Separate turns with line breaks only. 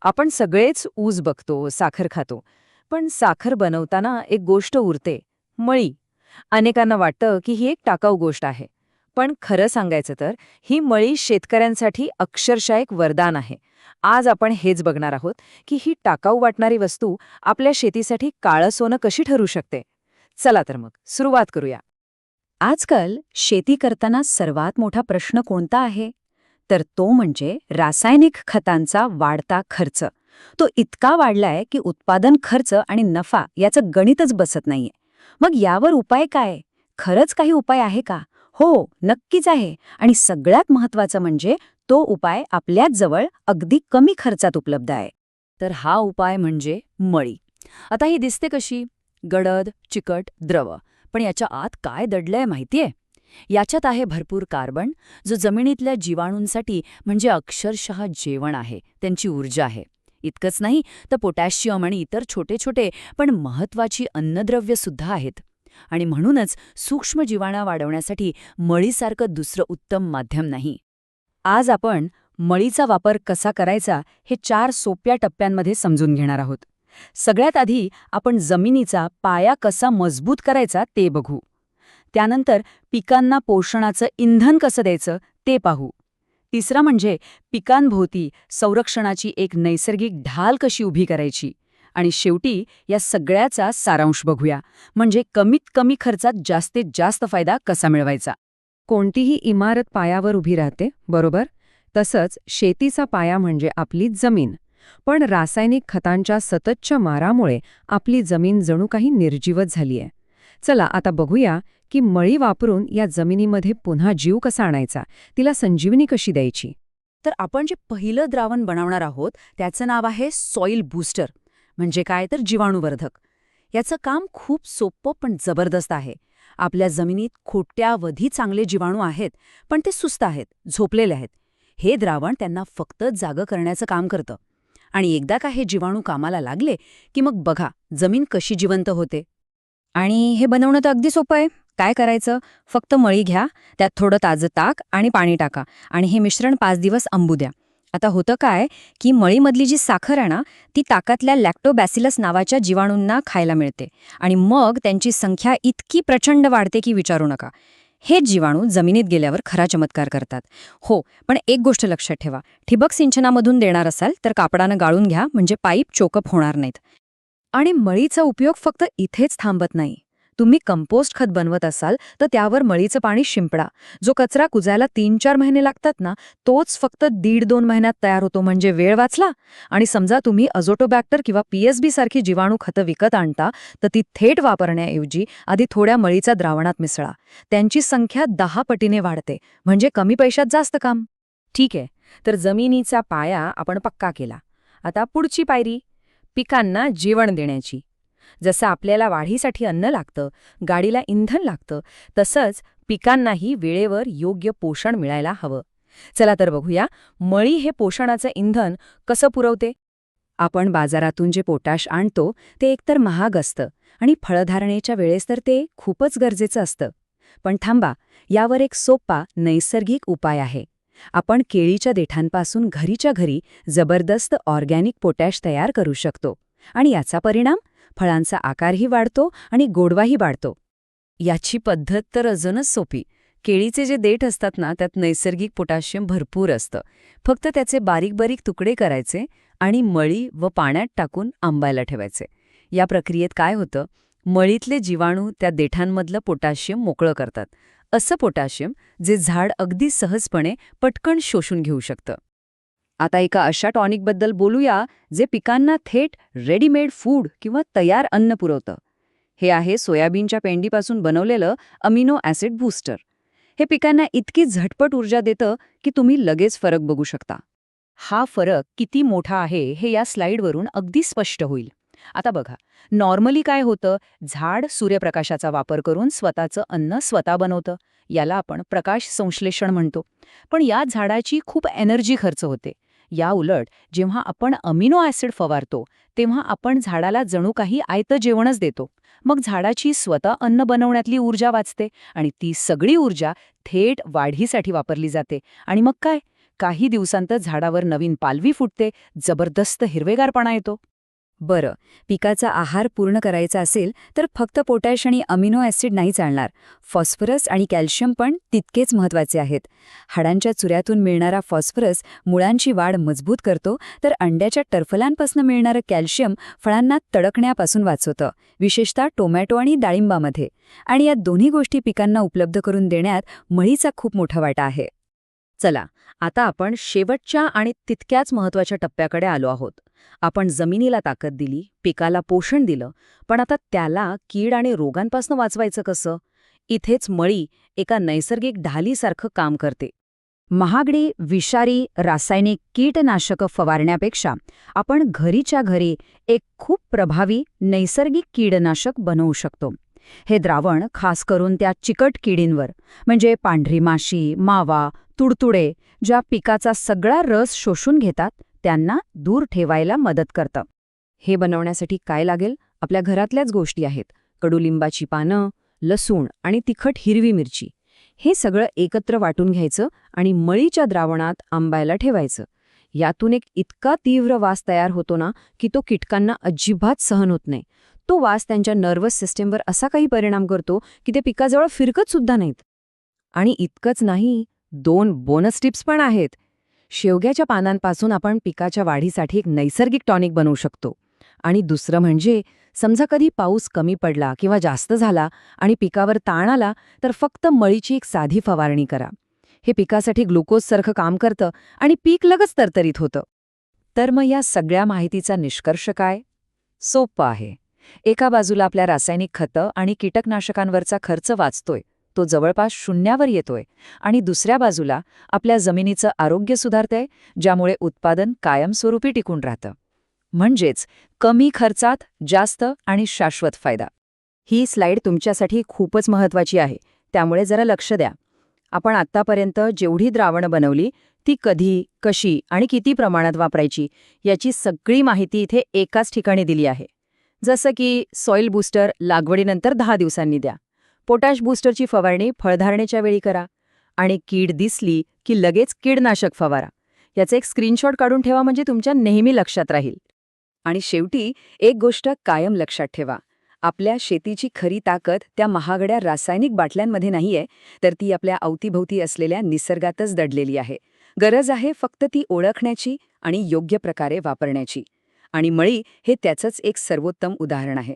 आपण सगळेच ऊस बघतो, साखर खातो. पण साखर बनवताना एक गोष्ट उरते, मळी. अनेकांना वाटतं की ही एक टाकाऊ गोष्ट आहे. पण खरं सांगायचं तर ही मळी शेतकऱ्यांसाठी अक्षरशः एक वरदान आहे. आज आपण हेच बघणार आहोत की ही टाकाऊ वाटणारी वस्तू आपल्या शेतीसाठी काळं सोनं कशी ठरू शकते. चला तर मग सुरुवात करूया. आजकाल शेती करताना सर्वात मोठा प्रश्न कोणता आहे? तर तो म्हणजे रासायनिक खतांचा वाढता खर्च. तो इतका वाढलाय की उत्पादन खर्च आणि नफा याचं गणितच बसत नाहीये. मग यावर उपाय काय? खरंच काही उपाय आहे का? हो, नक्कीच आहे. आणि सगळ्यात महत्त्वाचं म्हणजे तो उपाय आपल्याच जवळ अगदी कमी खर्चात उपलब्ध आहे. तर हा उपाय म्हणजे मळी. आता ही दिसते कशी? गडद, चिकट, द्रव. पण याच्या आत काय दडलंय माहितीये? याच्यात आहे भरपूर कार्बन, जो जमिनीतल्या जीवाणूंसाठी म्हणजे अक्षरशः जेवण आहे, त्यांची ऊर्जा आहे. इतकंच नाही तर पोटॅशियम आणि इतर छोटे छोटे पण महत्वाची अन्नद्रव्य सुद्धा आहेत. आणि म्हणूनच सूक्ष्म जीवाणू वाढवण्यासाठी मळीसारखं दुसरं उत्तम माध्यम नाही. आज आपण मळीचा वापर कसा करायचा हे 4 सोप्या टप्प्यांमध्ये समजून घेणार आहोत. सगळ्यात आधी आपण जमिनीचा पाया कसा मजबूत करायचा ते बघू. त्यानंतर पिकांना पोषणाचं इंधन कसं द्यायचं ते पाहू. तिसरं म्हणजे पिकांभोवती संरक्षणाची एक नैसर्गिक ढाल कशी उभी करायची. आणि शेवटी या सगळ्याचा सारांश बघूया, म्हणजे कमीत कमी खर्चात जास्तीत जास्त फायदा कसा मिळवायचा. कोणतीही इमारत पायावर उभी राहते, बरोबर? तसंच शेतीचा पाया म्हणजे आपली जमीन. पण रासायनिक खतांच्या सततच्या मारामुळे आपली जमीन जणू काही निर्जीवच झालीय. चला आता बघूया की मळी वापरून या जमिनीमध्ये पुन्हा जीव कसा आणायचा, तिला संजीवनी कशी द्यायची. तर आपण जे पहिलं द्रावण बनवणार आहोत त्याचं नाव आहे सॉइल बूस्टर. म्हणजे काय तर जीवाणुवर्धक. याचं काम खूप सोपं पण जबरदस्त आहे. आपल्या जमिनीत खोट्यावधी चांगले जीवाणू आहेत, पण ते सुस्त आहेत, झोपलेले आहेत. हे द्रावण त्यांना फक्त जागं करण्याचं काम करतं. आणि एकदा का हे जीवाणू कामाला लागले की मग बघा जमीन कशी जिवंत होते. आणि हे बनवणं तर अगदी सोपं आहे. काय करायचं? फक्त मळी घ्या, त्यात थोडं ताजं ताक आणि पाणी टाका आणि हे मिश्रण 5 दिवस आंबू द्या. आता होतं काय की मळीमधली जी साखर आहे ना, ती ताकातल्या लॅक्टोबॅसिलस नावाच्या जीवाणूंना खायला मिळते आणि मग त्यांची संख्या इतकी प्रचंड वाढते की विचारू नका. हे जीवाणू जमिनीत गेल्यावर खरा चमत्कार करतात. हो, पण एक गोष्ट लक्षात ठेवा, ठिबक सिंचनामधून देणार असाल तर कापडानं गाळून घ्या, म्हणजे पाईप चोकअप होणार नाहीत. आणि मळीचा उपयोग फक्त इथेच थांबत नाही. तुम्ही कंपोस्ट खत बनवत असाल तर त्यावर मळीचं पाणी शिंपडा. जो कचरा कुजायला 3-4 महिने लागतात ना, तोच फक्त 1.5-2 महिन्यात तयार होतो, म्हणजे वेळ वाचला. आणि समजा तुम्ही अझोटोबॅक्टर किंवा पीएसबी सारखी जीवाणू खतं विकत आणता, तर ती थेट वापरण्याऐवजी आधी थोड्या मळीचा द्रावणात मिसळा. त्यांची संख्या 10 पटीने वाढते, म्हणजे कमी पैशात जास्त काम. ठीक आहे, तर जमिनीचा पाया आपण पक्का केला. आता पुढची पायरी, पिकांना जेवण देण्याची. जसं आपल्याला वाढीसाठी अन्न लागतं, गाडीला इंधन लागतं, तसंच पिकांनाही वेळेवर योग्य पोषण मिळायला हवं. चला तर बघूया मळी हे पोषणाचं इंधन कसं पुरवते. आपण बाजारातून जे पोटॅश आणतो ते एकतर महाग असतं आणि फळधारणेच्या वेळेस तर ते खूपच गरजेचं असतं. पण थांबा, यावर एक सोपा नैसर्गिक उपाय आहे. आपण केळीच्या देठांपासून घरीच्या घरी जबरदस्त ऑर्गॅनिक पोटॅश तयार करू शकतो. आणि याचा परिणाम, फळांचा आकारही वाढतो आणि गोडवाही वाढतो. याची पद्धत तर अजूनच सोपी. केळीचे जे देठ असतात ना, त्यात नैसर्गिक पोटॅशियम भरपूर असतं. फक्त त्याचे बारीक बारीक तुकडे करायचे आणि मळी व पाण्यात टाकून आंबायला ठेवायचे. या प्रक्रियेत काय होतं, मळीतले जीवाणू त्या देठांमधलं पोटॅशियम मोकळं करतात. असं पोटॅशियम जे झाड अगदी सहजपणे पटकन शोषून घेऊ शकतं. आता एका अशा टॉनिकबद्दल बोलूया जे पिकांना थेट रेडीमेड फूड किंवा तयार अन्न पुरवतं. हे आहे सोयाबीनच्या पेंडीपासून बनवलेलं अमिनो ॲसिड बूस्टर. हे पिकांना इतकी झटपट ऊर्जा देतं की तुम्ही लगेच फरक बघू शकता. हा फरक किती मोठा आहे हे या स्लाईडवरून अगदी स्पष्ट होईल. आता बघा, नॉर्मली काय होतं, झाड सूर्यप्रकाशाचा वापर करून स्वतःचं अन्न स्वतः बनवतं. याला आपण प्रकाश संश्लेषण म्हणतो. पण या झाडाची खूप एनर्जी खर्च होते. या उलट जेव्हा आपण अमिनो ॲसिड फवारतो तेव्हा आपण झाडाला जणू काही आयतं जेवणच देतो. मग झाडाची स्वतः अन्न बनवण्यातली ऊर्जा वाचते आणि ती सगळी ऊर्जा थेट वाढीसाठी वापरली जाते. आणि मग काय, काही दिवसांत झाडावर नवीन पालवी फुटते, जबरदस्त हिरवेगारपणा येतो.
बरं, पिकाचा आहार पूर्ण करायचा असेल तर फक्त पोटॅश आणि अमिनो ॲसिड नाही चालणार. फॉस्फरस आणि कॅल्शियम पण तितकेच महत्त्वाचे आहेत. हाडांच्या चुऱ्यातून मिळणारा फॉस्फरस मुळांची वाढ मजबूत करतो, तर अंड्याच्या टरफलांपासून मिळणारं कॅल्शियम फळांना तडकण्यापासून वाचवतं, विशेषतः टोमॅटो आणि डाळिंबामध्ये. आणि या दोन्ही गोष्टी पिकांना उपलब्ध करून देण्यात मळीचा खूप मोठा वाटा आहे.
चला, आता आपण शेवटच्या आणि तितक्याच महत्त्वाच्या टप्प्याकडे आलो आहोत. आपण जमिनीला ताकद दिली, पिकाला पोषण दिलं, पण आता त्याला कीड आणि रोगांपासून वाचवायचं कसं? इथेच मळी एका नैसर्गिक ढालीसारखं काम करते.
महागडी, विषारी, रासायनिक कीटनाशकं फवारण्यापेक्षा आपण घरीच्या घरी एक खूप प्रभावी नैसर्गिक कीडनाशक बनवू शकतो. हे द्रावण खास करून त्या चिकट किडींवर, म्हणजे पांढरी माशी, मावा, तुडतुडे, ज्या पिकाचा सगळा रस शोषून घेतात, त्यांना दूर ठेवायला मदत करतं.
हे बनवण्यासाठी काय लागेल? आपल्या घरातल्याच गोष्टी आहेत. कडुलिंबाची पानं, लसूण आणि तिखट हिरवी मिरची. हे सगळं एकत्र वाटून घ्यायचं आणि मळीच्या द्रावणात आंबायला ठेवायचं. यातून एक इतका तीव्र वास तयार होतो ना, की तो कीटकांना अजिबात सहन होत नाही. तो वास त्यांच्या नर्वस सिस्टीमवर असा काही परिणाम करतो की ते पिकाजवळ फिरकत सुद्धा नाहीत. आणि इतकंच नाही, 2 बोनस टिप्स पण आहेत. शेवग्याच्या पानांपासून आपण पिकाच्या वाढीसाठी एक नैसर्गिक टॉनिक बनवू शकतो. आणि दुसरं म्हणजे, समजा कधी पाऊस कमी पडला किंवा जास्त झाला आणि पिकावर ताण आला, तर फक्त मळीची एक साधी फवारणी करा. हे पिकासाठी ग्लुकोजसारखं काम करतं आणि पीक लगेच तरतरीत होतं. तर मग या सगळ्या माहितीचा निष्कर्ष काय? सोपं आहे. एका बाजूला आपल्या रासायनिक खतं आणि कीटकनाशकांवरचा खर्च वाचतोय, तो जवळपास शून्यावर येतोय. आणि दुसऱ्या बाजूला आपल्या जमिनीचं आरोग्य सुधारतंय, ज्यामुळे उत्पादन कायमस्वरूपी टिकून राहतं. म्हणजेच कमी खर्चात जास्त आणि शाश्वत फायदा. ही स्लाईड तुमच्यासाठी खूपच महत्त्वाची आहे, त्यामुळे जरा लक्ष द्या. आपण आत्तापर्यंत जेवढी द्रावणं बनवली, ती कधी, कशी आणि किती प्रमाणात वापरायची याची सगळी माहिती इथे एकाच ठिकाणी दिली आहे. जसं की सॉइल बूस्टर लागवडीनंतर 10 दिवसांनी द्या. पोटॅश बूस्टरची फवारणी फळधारणेच्या वेळी करा. आणि कीड दिसली की लगेच कीडनाशक फवारा. याचा एक स्क्रीनशॉट काढून ठेवा, म्हणजे तुमच्या नेहमी लक्षात राहील. आणि शेवटी एक गोष्ट कायम लक्षात ठेवा. आपल्या शेतीची खरी ताकद त्या महागड्या रासायनिक बाटल्यांमध्ये नाहीये, तर ती आपल्या अवतीभोवती असलेल्या निसर्गातच दडलेली आहे. गरज आहे फक्त ती ओळखण्याची आणि योग्य प्रकारे वापरण्याची. आणि मळी हे त्याचंच एक सर्वोत्तम उदाहरण आहे.